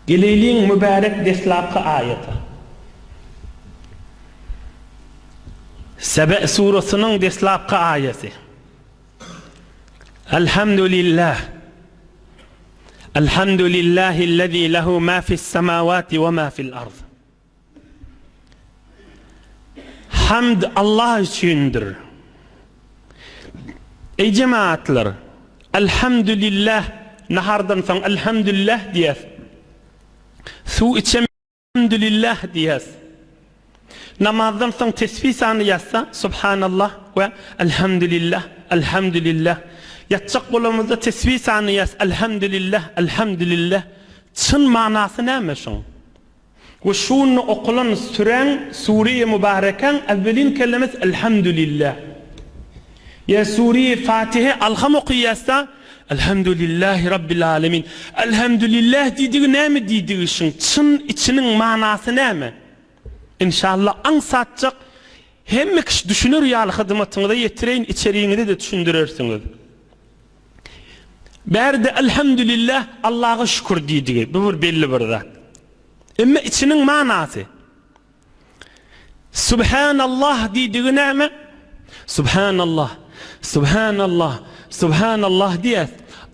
Geleyliğin mübarek deslapkı ayeti. Sebe surasının deslapkı ayeti. Elhamdülillah. Elhamdülillahillezî lehu mâ fissemâvâti ve mâ fil arz. Hamd Allah içindir. Ey cemaatler, elhamdülillah, nahardan son elhamdülillah diyes. Su içem elhamdülillah diyes. Namazdan son tesbih sanı yazsa, subhanallah ve elhamdülillah, elhamdülillah. Yatacak kolumuzda tesbih sanı yaz, elhamdülillah, elhamdülillah. Çın manası ne şun? Ve şunu okulan süren Suriye mübareken evvelin kelimesi elhamdülillah. Ya Suriye Fatiha alham okuyasa elhamdülillahi rabbil alemin. Elhamdülillah dediği ne mi dediği için? Çın içinin manası ne mi? İnşallah ansatacak hem kişi düşünür ya hizmetini de yetireyin, içeriğini de düşündürürsünüz. Berde elhamdülillah Allah'a şükür dediği bu belli bir zat. Ama içinin manası Subhanallah dediği ne mi? Subhanallah, Subhanallah, Subhanallah diye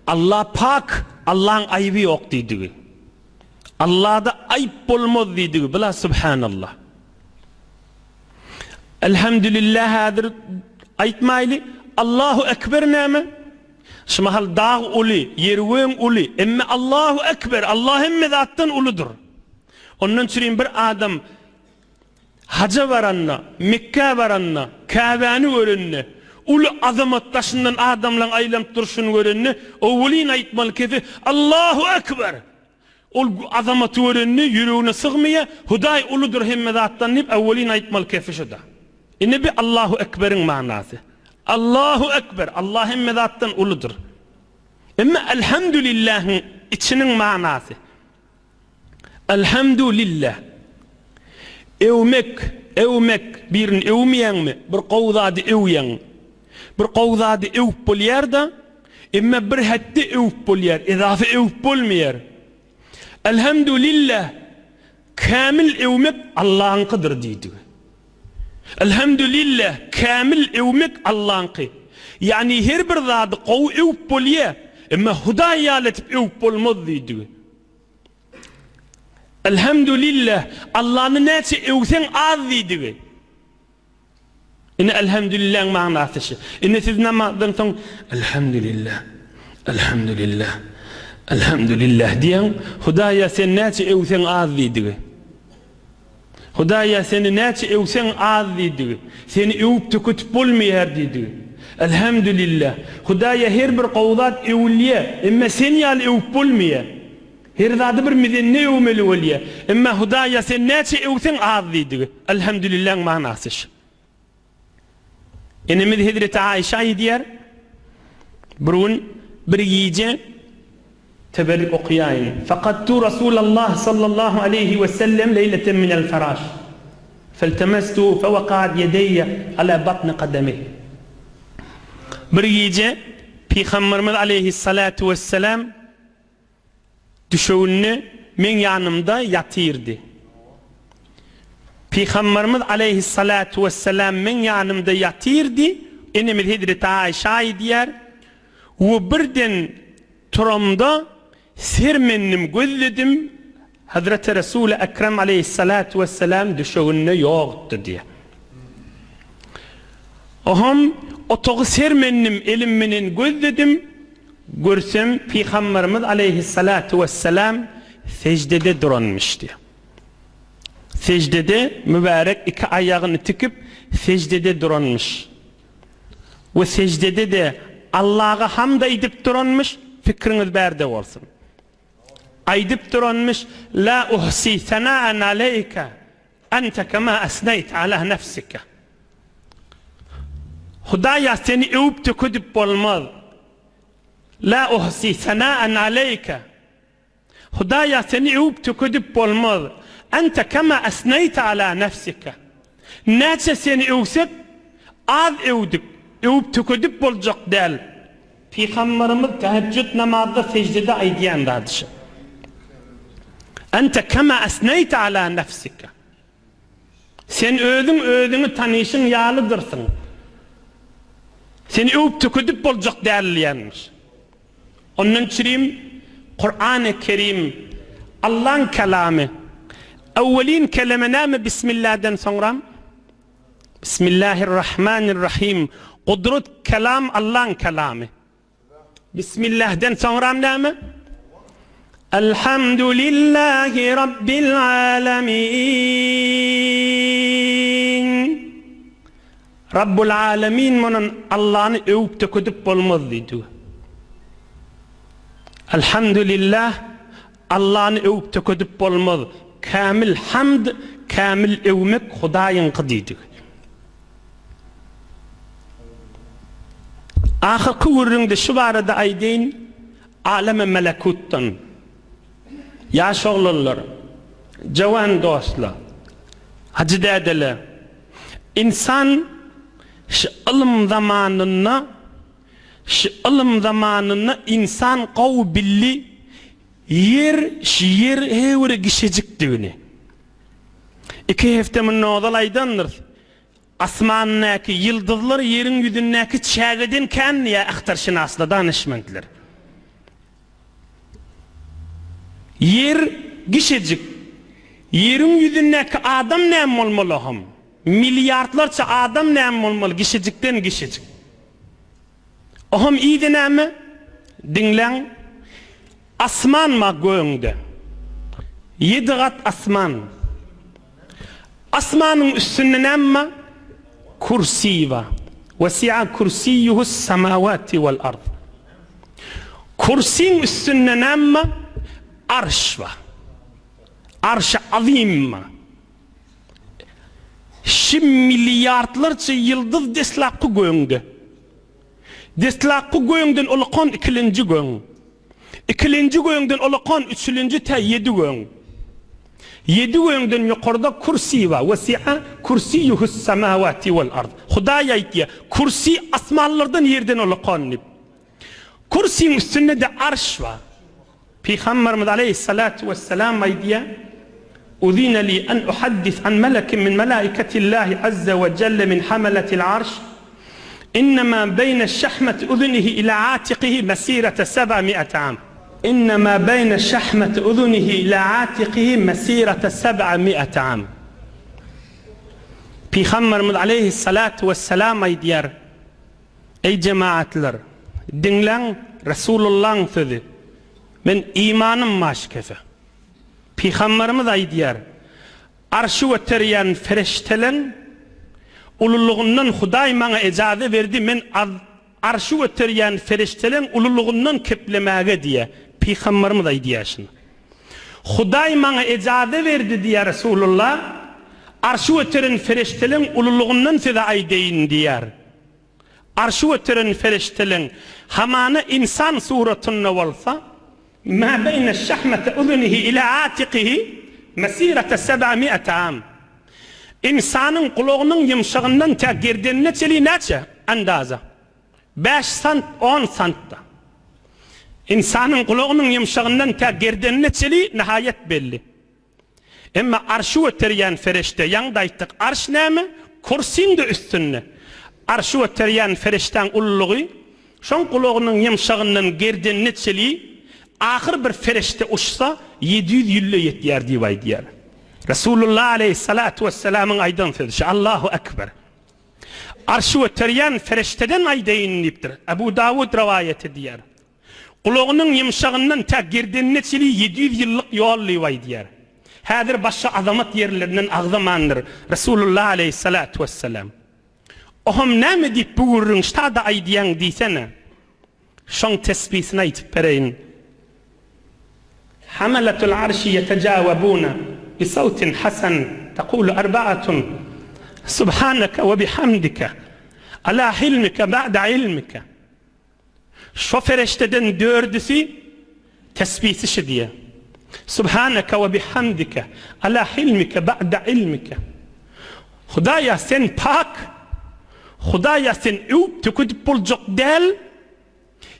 Allah pak, Allah'ın ayıbı yok dediği. Allah'da ayıp olmaz dediği. Bila Subhanallah. Elhamdülillah hadir aytmaylı. Allahu Ekber ne mi? Şimdi hal dağ uli, yerven uli. Emme Allahu Ekber, Allah'ın zattan uludur. Ondan sonra bir adam hacca varanna, Mekke varanna, Kabe'ni görenne, ulu azamat taşından adamla aylam duruşunu görenne, o ulin aytmalı kefi Allahu Ekber. O azamatı görenne, yüreğine sığmaya, Huday uludur hemme zattan deyip evvelin aytmalı kefi şuda. Ne bir Allahu Ekber'in manası. Allahu Ekber, Allah hemme zattan uludur. Ama elhamdülillah'ın içinin manası. Elhamdülillah. Evmek birini evmeyen mi? Bir qavzadı evyen. Bir qavzadı evp bolyer da, ama bir hatta evp bolyer, izafe evp bolmayer. Elhamdülillah, kamil evmek Allah'ın kıdır deydi. Elhamdülillah, kamil evmek Allah'ın kı. Yani her bir zadı qav evp bolyer, ama hudayaletip evp bolmaz deydi. Elhamdülillah, Allah'ın neyse evsen az deydi. İnne elhamdülillah manası şu. İnne siz namazdan sonra elhamdülillah, elhamdülillah, elhamdülillah diyen Hudaya sen neyse evsen az deydi. Hudaya seni neyse evsen az deydi. Seni evp tükütüp bulmayar deydi. Elhamdülillah. Hudaya her bir qavzat evliye, ama sen yal evp bulmayar. Her zadı bir midenne evmeli oliye. Ama Hudaya sen neyse evsen az deydi. Elhamdülillah manası şu. Enimiz Hazreti Aişa'yı diyer, bir yiyice teberrik okuyayım. Fakattu Resulallah sallallahu aleyhi ve sellem leyleten minel feraş. Feltemestu fevakad yedeyye ala batni kademi. Bir yiyice Peygamberimiz aleyhissalatu vesselam düşeğini men yanımda yatırdı. Peygamberimiz aleyhissalatu vesselam men yanımda yatırdı. Enimiz Hazreti Aişa'yı diyer. Ve birden turamda sermennim gözledim. Hazreti Resul-i Ekrem aleyhissalatu vesselam düşeğinde yoktu diye. Oham otoğu sermennim elimmenin gözledim. Görsem Peygamberimiz aleyhissalatu vesselam secdede duranmış diye. Secdede mübarek iki ayağını tıkıp secdede duranmış. Ve secdede de Allah'a hamd edip duranmış, fikriniz berde olsun. Edip duranmış, la uhsi sana'an aleyke, ente kema esneyt ala nefsike. Hudaya seni evp tüküdüp olmaz. La uhsi sana'an aleyke. Hudaya seni evp tüküdüp olmaz. Ente kema esneyt ala nefsike. Nece seni evsek, az evdik. Evp tüküdüp olacak değil. Peygamberimiz teheccüd namazda secdede aydiyan dadışı. Ente kema esneyte ala nefsike. Sen özüňi tanýyşyň ýalydyrsın. Seni öwüp töküdip boljak dälilýänmiş. Ondan çirim Kur'an-ı Kerim Allah'ın kelami. Evvelin kelimename Bismillah'dan sonra Bismillahirrahmanirrahim. Kudret kelam Allah'ın kelami. Bismillah'dan sonra ne? Elhamdülillahi Rabbil alemin. Rabbul alemin bunun Allah'ını övüp töküdüp olmaz diyor. Elhamdülillah Allah'ını övüp töküdüp olmaz. Kamil hamd, kamil övmek Hudaýyň qıdydyk. Ahirki wurrinde şu barada aýdyn, aleme melekutdan. Ýaş oglanlar, jawan dostlar, hacı dädeler. İnsan şu ilm zamanına insan qaw billi yer hewre gişejikdigini. İki heftemin nodalaydandır. Asmannaki yıldızlar yerin yüzündeki çägeden kan ya ahtarşynaslar danışmandlar. Yer gişejik. Yerin yüzündeki adam näme bolmaly? Milyardlarca adam näme bolmaly? Gişejikden gişejik. Oham iyidi näme? Dinleň. Asman ma göňde. 7 gat asman. Asmanın üstünde näme? Kursi var. Vesi'a kursiyyuhus semawati vel ard. Kursiň üstünde näme? Arş var. Arş-ı azim var. Şim milyardlarca yıldız deslakı göňde. Deslakı göňden olakon ikilinci göň. İkilinci göňden olakon üçüncü te 7 göň. 7 göňden ýokarda kursi var. Vesi'a kursiyyuhus semawati vel ard. Hudaý aýtdy, kursi asmanlardan yerden olakon. Kursiň üstünde de arş var. Peygamberimiz aleyhissalatu vesselam aýdy, "Uzina li an uhaddis an melekin min melaiketillahi azza ve celle min hamalatil arş. İnnemâ beyne şahmet uzunihi ila atiqihi mesirete 700 am." İnnemâ beyne şahmet uzunihi ila atiqihi mesirete 700 am. Peygamberimiz aleyhissalatu vesselam aýdýar, "Ey cemaatler, dinleň Resulullah'ın sözü. Men imanım maşkefe." Peygamberimiz aýdýar, "Arşy göterýän fereştelen ululuğundan Hudaý maňa ejaze berdi, men arşy göterýän fereştelen ululuğundan keplemäge" diye Peygamberimiz aýdýar şunu. Hudaý maňa ejaze berdi diýär Resulullah, arşy göteren fereştelen ululuğundan size aýdyň diýär. Arşy göteren fereştelen hamana insan suratynda bolsa, ma beyne şahmete uzunihi ila atiqihi mesirete 700 am. İnsanın kulağının yumşağından ta gerdenine çeli neçe andaza? 5 sant 10 santta. İnsanın kulağının yumşağından ta gerdenine çeli nihayet belli. Emma arşı öteryen fereşte yanında ayttık. Arş näme? Kursiň de üstünde. Arşı öteryen fereşten ululuğu şon kulağının yumşağından gerdenine çeli ahir bir fereşte uçsa 700 ýylle ýetýär diýip aýdýar. Resulullah aleyhissalatu vesselam'ın aýdan sözü. Allahu ekber. Arşı öteryen fereşteden aýdyň diýipdir. Abu Dawud rivayet edýär. Kulağının yumşağından ta gerdenine çeli 700 ýyllyk ýol diýip aýdýar. Häzir başga azamat ýerlerinden agzamandyr Resulullah aleyhissalatu vesselam. Oham näme diýip bugurun ştada aýdýan diýsene. Şoň tesbihini aýtyp bereýin. Hamalatul arşi yetajawabuna bi sautin hasan taqulu arba'atun subhanaka ve bihamdika ala hilmika ba'da ilmika. Şu fereşteden 4'üsi tesbihsi şi diye. Subhanaka ve bihamdika ala hilmika ba'da ilmika. Hudaýa sen pak, Hudaýa sen öwüp töküdip boljak däl,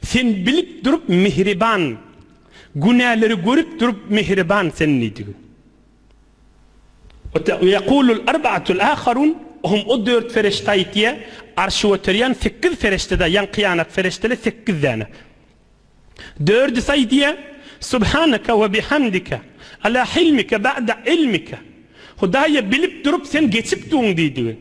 sen bilip durup mihriban, Günahları görüp durup mihriban sennidir. Yekulul arba'atul ahharun hum o 4 ferişte aytiye arşı oturuyan 8 ferişte de yan kıyamet ferişteleri 8 tane. 4 saydiye Subhaneke ve bihamdike ala hilmike ba'da ilmike. Hudaya bilip durup sen geçip durun dedi.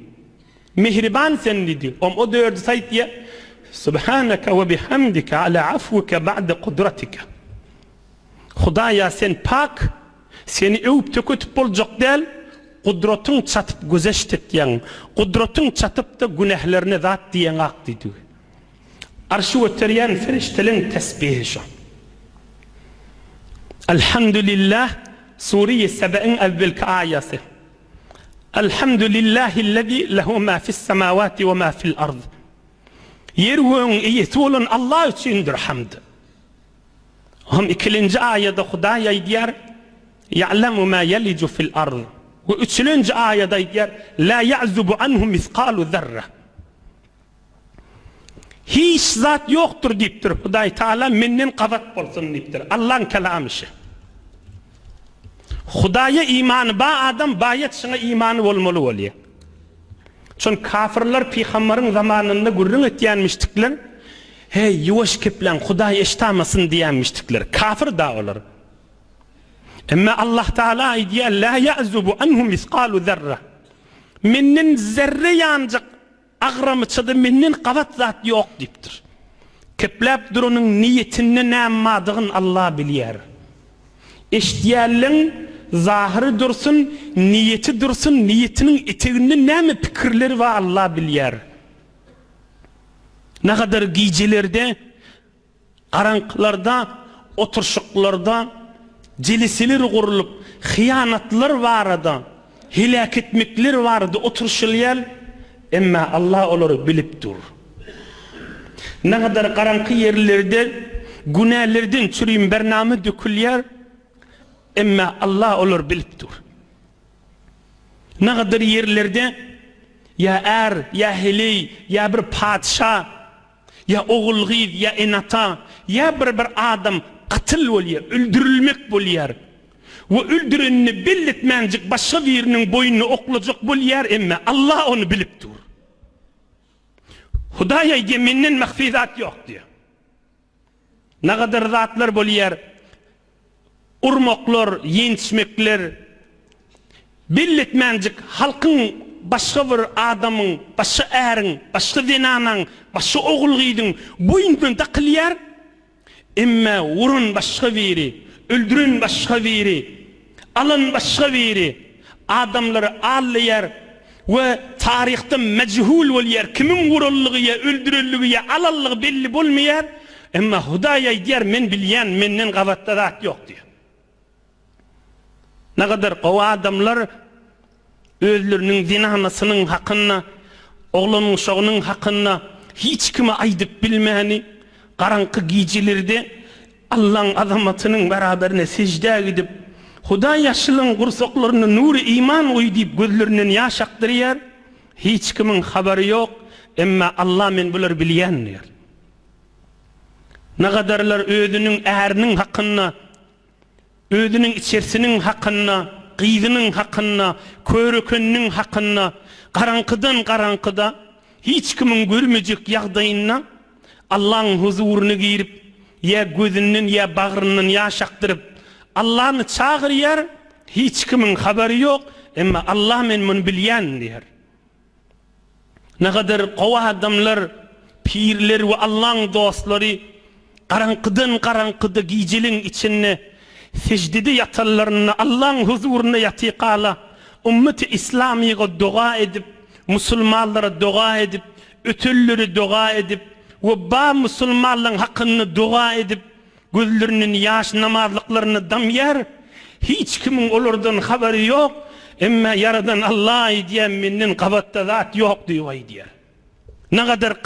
Mihriban sen dedi. O 4 saydiye Subhaneke ve bihamdike ala afvike ba'da kudretike. Hudaya sen pak, seni övüp tökütüp olacak değil, kudretun çatıp güzeştet diyen, kudretun çatıp da günahlarını zat diyen ak dedi. Arşı oturuyan feriştelerin tesbihi şu. Elhamdülillah, Suriye 7'in evvelki ayası. Elhamdülillahillezî lehu mâ fissemâvâti ve mâ fil ard. Yerun iyisi olun Allah içindir hamd. Hem 2. ayette Hudaya diyar, ya'lemu mâ yelicu fil ard. Ve 3. ayette diyar, la ya'zubu anhu miskalu zerre. Hiç zat yoktur deyiptir. Huday Teala menden qavat bolsun deyiptir. Allah'ın kelamışı. Hudaya imanı ba adam bayet şuna imanı olmalı oluyor. Çünkü kafirler peygamberin zamanında gurrun etyenmiştikler. Hey yuvaş keplen Huday eştamasın diyenmiştikler. Kafir da olur. Ama Allah Teala diyor la ya'zubu anhu miskalu zerre. Menden zerre yancık ağramıçıdı menden qavat zat yok deyiptir. Keplep durunun niyetini nämadığın Allah biliyor. Eşdiyerlin zahiri dursun, niyeti dursun, niyetinin eteğinde näme pikirleri var Allah biliyor. Ne kadar giycelerde, aranklarda, oturşuklarda, celiseler kurulup, hıyanatlar vardı, hilak etmekler vardı, oturşulayan, ama Allah onları bilip dur. Ne kadar karanlık yerlerde, günahlerden çürüyüm bernamı dökülüyor, ama Allah onları bilip dur. Ne kadar yerlerde, ya er, ya heli, ya bir padişah, ya oğul gıyd, ya enata, ya bir adam katıl oluyor, öldürülmek oluyor. Ve öldürenini belletmencik başka birinin boynunu oklacak oluyor ama Allah onu bilip dur. Hudaya yeminin mehfizat yok diyor. Ne kadar zatlar oluyor, urmoklar, yençmekler, belletmencik halkın başka bir adamın, başka erin, başka zinanın, başka oğul gıydın boynunu takılıyor. Ama vurun başka biri, öldürün başka biri, alın başka biri, adamları ağırlayar ve tarihte mechul oluyor. Kimin vurulluğu, öldürüllüğü, alallığı belli bulmuyor. Ama Hudaya diyor, men bilyen, menden qavatta zat yok diyor. Ne kadar o adamlar özlerinin zinanasının hakkında, oğlunun şoğunun hakkında hiç kime aydıp bilmeyeni, karanlık giyicilerde Allah'ın azamatının beraberine secde gidip Huda yaşılın kursaklarını nuru iman uyduyup gözlerinin yaş aktırıyor. Hiç kimin haberi yok ama Allah men bular bilyen diyor. Ne kadarlar özünün eğerinin hakkında, özünün içerisinin hakkında, kıyının hakkında, körükünün hakkında, karanlıkta hiç kimin görmeyecek yağdayına Allah'ın huzurunu girip ya gözünün ya bağrının yaş aktırıp Allah'ını çağırıyor, hiç kimin haberi yok ama Allah men bunu bilyen diyor. Ne kadar kova adamlar, pirler ve Allah'ın dostları karanlıkta giyicilin içine secdede yatarlarını Allah'ın huzuruna yatıqala ümmet-i İslami'ye dua edip Müslümanlara dua edip ötülleri dua edip ve ba Müslümanların hakkını dua edip gözlerinin yaş namazlıklarını damyar. Hiç kimin olurdan haberi yok ama yaradan Allah diyen menden qavatta zat yok diyor. Ne kadar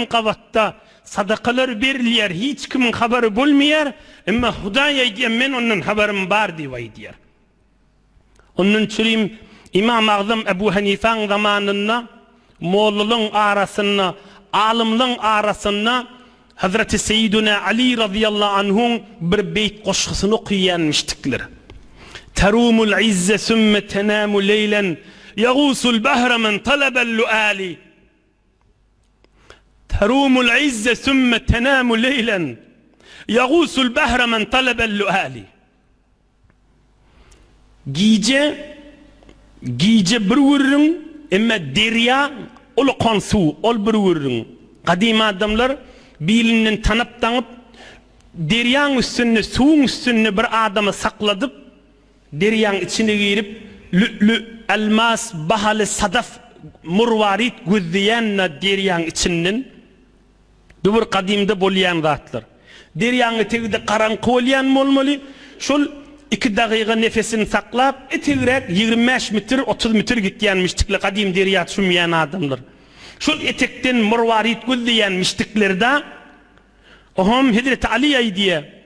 qavatta sadakalar veriliyor, hiç kimin haberi bulmuyor ama Hudaya diyen men onun haberim var diyor. Onun için İmam-ı Azam Ebu Hanife'nin zamanında Moğolluğun arasında, alimliğin arasında Hazreti Seyyiduna Ali radıyallahu anh'un bir beyt koşkusunu okuyanmıştıklar. Terumul izze sümme tenamu leylen yağusul bahra men talabel luali. Terumul izze sümme tenamu leylen yağusul bahra men talabel luali. Gece bir vurun ama derya ol konsu ol bir vurun. Kadim adamlar bilinin tanıp deryanın üstünde suğun üstünde bir adamı sakladıp deryanın içine girip lü'lü, elmas, bahalı, sadaf, murvarit güzdiyenle deryanın içinden bir kadimde bolyan zatlar. Deryanın etegide karanqı olyan olmalı. Şol 2 dakika nefesini saklap etegrek 25 metre 30 metre gityenmiştikle kadim derya tüşmeyen adamlar. Şol etekten murvarit güzdiyenmiştiklerde ohum Hazreti Ali diye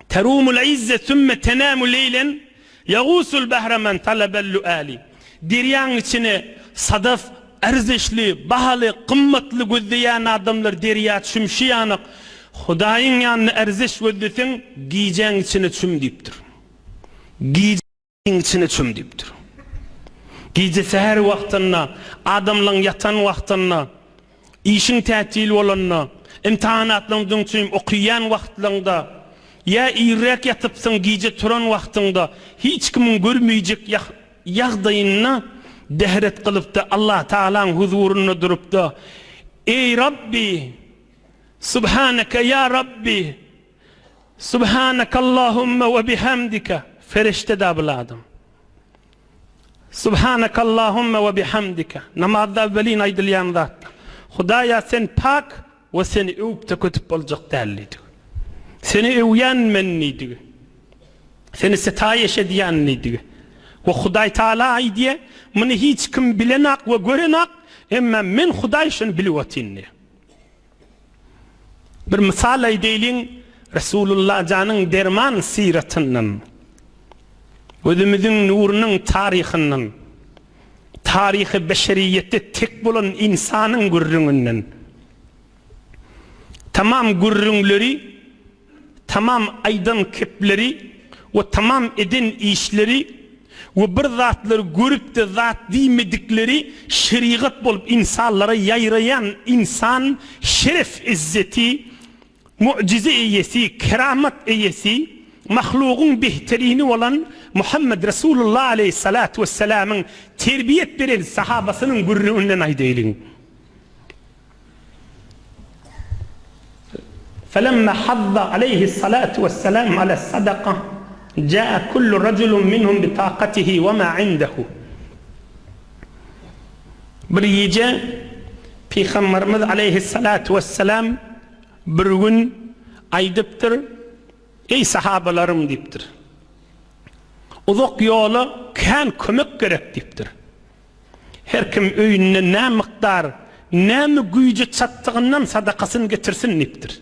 terumul izze sümme tenamu leylen yağusul bahra men talabel luali. Deryanın içine sadaf, erzişli, bahalı, kımmetli güzdiyen adamlar derya tüşmüşiyanık. Hudayın yanına erziş gördüsün, giyeceğin içine çüm deyiptir. Giyeceğin içine çüm deyiptir. Giyece seher vaktına, adamla yatan vaktına, işin tətil olanına, imtihanatlarından çüm okuyan vaktlarında, ya irek yatıpsın giyece turan vaktında, hiç kimin görmeyecek yağdayınına dehret kılıp da Allah Teala'nın huzuruna durup da, ey Rabbi, Subhaneke ya Rabbi, Subhaneke Allahümme ve bihamdike. Ferişte de abladım. Subhaneke Allahümme ve bihamdike. Namazda evvelin aydılyan zat. Hudaya sen pak ve seni övüp kötüp olacak derliydi. Seni övyen menniydi. Seni setayiş ediyenliydi. Ve Huday Teala diye bunu hiç kim bilenak ve görenak ama men Hudayşın bilivatinni. Bir misal eyleyin Resulullah canın derman siretinden, özümüzün nurunun tarihinden, tarihi beşeriyette tek bulan insanın gürrüğünden, tamam gürrüğleri, tamam aydın kepleri ve tamam edin işleri ve bir zatları görüp de zat değmedikleri şeriat bulup insanlara yayrayan insan şeref izzeti, mucize eyesi, keramet eyesi, mahlukun behterini olan Muhammed Resulullah aleyhissalatu vesselam'ın terbiyet veren sahabasının gurrundan aydeylin. فَلَمَّا حَضَّ عَلَيْهِ الصَّلَاةُ وَالسَّلَامُ عَلَى الصَّدَقَةِ جَاءَ كُلُّ رَجُلٌ مِّنْهُمْ بِطَاقَتِهِ وَمَا عِنْدَهُ. Bir gece Peygamberimiz aleyhissalatu vesselam bir gün aydıptır, ey sahabalarım deyiptir. Uzak yolu kan kömek gerek deyiptir. Her kim öyünne ne miktar, ne mi gücü çattığından sadakasını getirsin deyiptir.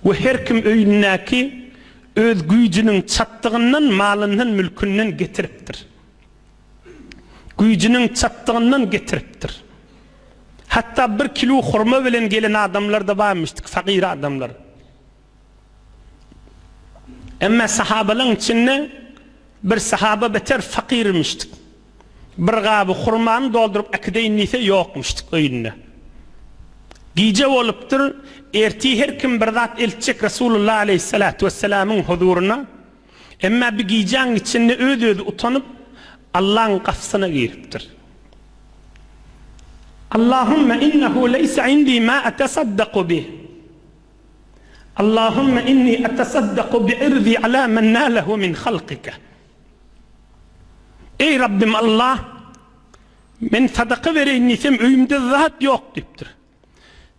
Ve her kim öyünneki öz gücünün çattığından malından mülkünden getiriptir. Gücünün çattığından getiriptir. Hatta 1 kilo hurma bilen gelen adamlar da varmıştık, fakir adamlar. Ama sahabaların içinde bir sahaba beter fakirmiştik. Bir gabı hurmanı doldurup akideyin ise yokmuştuk önüne. Gece oluptur, erti her kim bir zat elçecek Resulullah aleyhissalatu vesselam'ın huzuruna. Ama bir gecenin içinde ödü utanıp Allah'ın kafasına giriptir. Allahümme innehu leyse indi ma atasaddaku bih. Allahümme inni atasaddaku bi'irzi ala men nâlehu min halkike. Ey Rabbim Allah, men sadaka vereyim nisem öyümde zat yok deyiptir.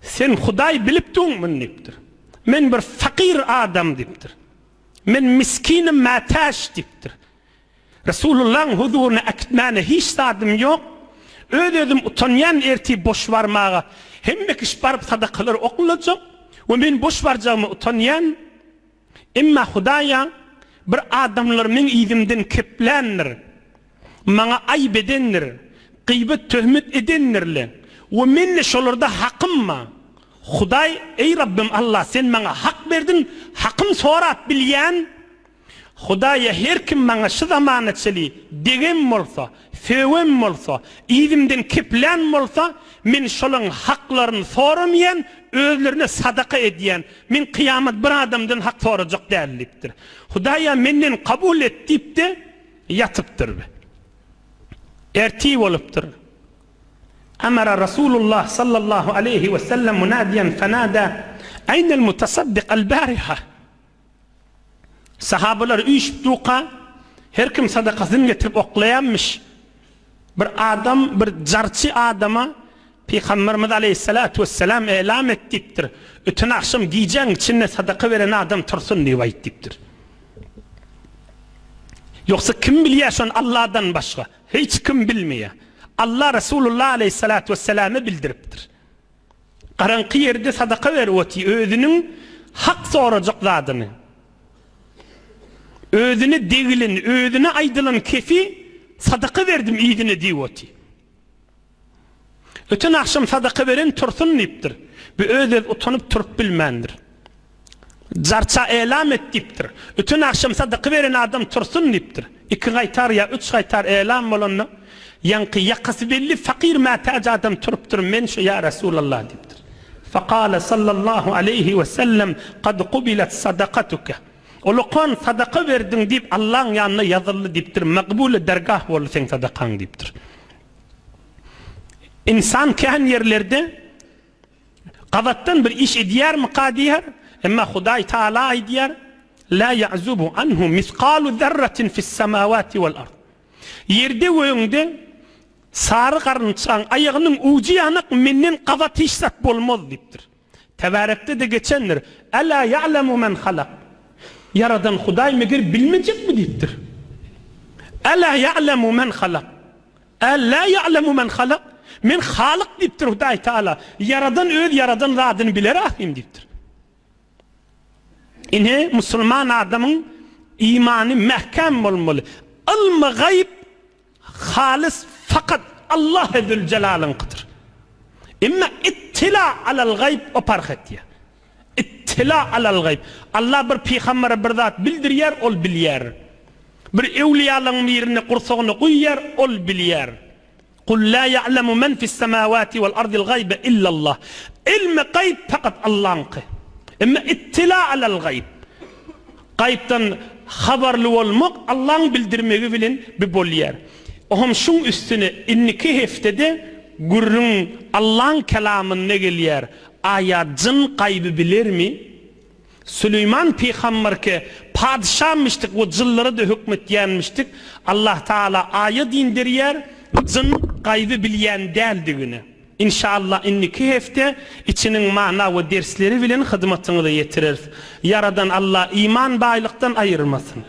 Sen Huday bilip tuğmun deyiptir. Men bir fakir adam deyiptir. Men miskinim mataş deyiptir. Resulullah'ın huzuruna akitmane hiç sadım yok. Ödedim utanyan erti boş varmağa. Hem kiş barıp sadakalar okulacak. Ve ben boş varacağımı utanyan. Emma Hudaya bir adamlar men izimden keplenir. Bana ayıp edenler. Gıybet töhmet edenlerle. Ve menle şolarda hakkım mı? Huday ey Rabbim Allah sen bana hak verdin, hakkım sorat bilyen. Hudaya her kim bana şu zamanetçili degem olsa, fevem olsa, idimden kiplen olsa, men şolun haklarını soramayan, özlerine sadaka ediyen, men kıyamet bir adamdan hak soracak değerliktir. Hudaya menden kabul et deyip de yatıptır. Ertib oluptur. Amara Resulullah sallallahu aleyhi ve sellem munadiyen fenada aynel mutasaddik al-bariha. Sahabalar uyuşup duqa, her kim sadakasını getirip oklayanmış. Bir adam, bir carçı adama Peygamberimiz aleyhissalatu vesselam elam ettiktir. Ötün akşam giyeceğin içine sadaka veren adam tursun diye ettiktir. Yoksa kim biliyor şu an Allah'dan başka? Hiç kim bilmiyor. Allah Resulullah aleyhissalatu vesselam'ı bildiriptir. Karanqı yerde sadaka verveti özünün hak soracak zadını. Özüne degilin, özüne aydılan kefi sadaka verdim iyidine diyveti. Öten akşam sadaka veren tursun niptir. Bir özü utanıp turup bilmendir. Zarça elam ettiktir. Öten akşam sadaka veren adam tursun niptir. 2 qaytar ya 3 qaytar elam olanı yankı yakası belli fakir matac adam turuptur. Men şu ya Resulallah diptir. Faqala sallallahu aleyhi ve sellem kad kubilet sadakatuke. Olukan sadaka verdin deyip Allah'ın yanına yazılı diptir. Makbul dergah bolu sen sadakan diptir. İnsan kehan yerlerde qavattan bir iş ediyar mı qadiyar? Ama Huday Teala ediyar. La ya'zubu anhu miskalu zerratin fis semavati vel ard. Yerde öğünde sarı karınçan ayağının ucu yanık menden qavat işsat bolmaz diptir. Tevarekte de geçendir. Ela ya'lemu men halak. Yaradan Huday meğer bilmeyecek mi diptir? Ela ya'lemu men halak. Ela ya'lemu men halak. Men halık diptir Huday Teala. Yaradan öz yaradan radını bilir ahim diptir. İne Müslüman adamın imanı mehkem olmalı. Ilm-ı gayb halis fakat Allah Zülcelal'ın kıdır. İmma ittila alal gayb o park ettiye. İttila alal gayb. Allah bir peygambere bir zat bildiryer ol bilyer. Bir evliyalığın yerine kursağını koyar ol bilyer. Kul la ya'lemu men fis semavati vel ardil gaybe illallah. İlm-i gayb fakat Allah'ın kı. İmma ittila alal gayb. Gaybtan haberli olmak Allah'ın bildirmeyi bilen bir bol yer. Ohum şun üstüne inniki heftede gurrun Allah'ın kelamın ne geliyer? Ayacın gaybı bilir mi? Süleyman peygamber ki padişahmıştık o cılları da hükmetyenmiştik. Allah Teala ayet indiriyer cın gaybı bilyen deldiğini. İnşallah inniki hefte içinin mana ve dersleri bilen hizmetini de yetirir. Yaradan Allah iman baylıktan ayırmasın.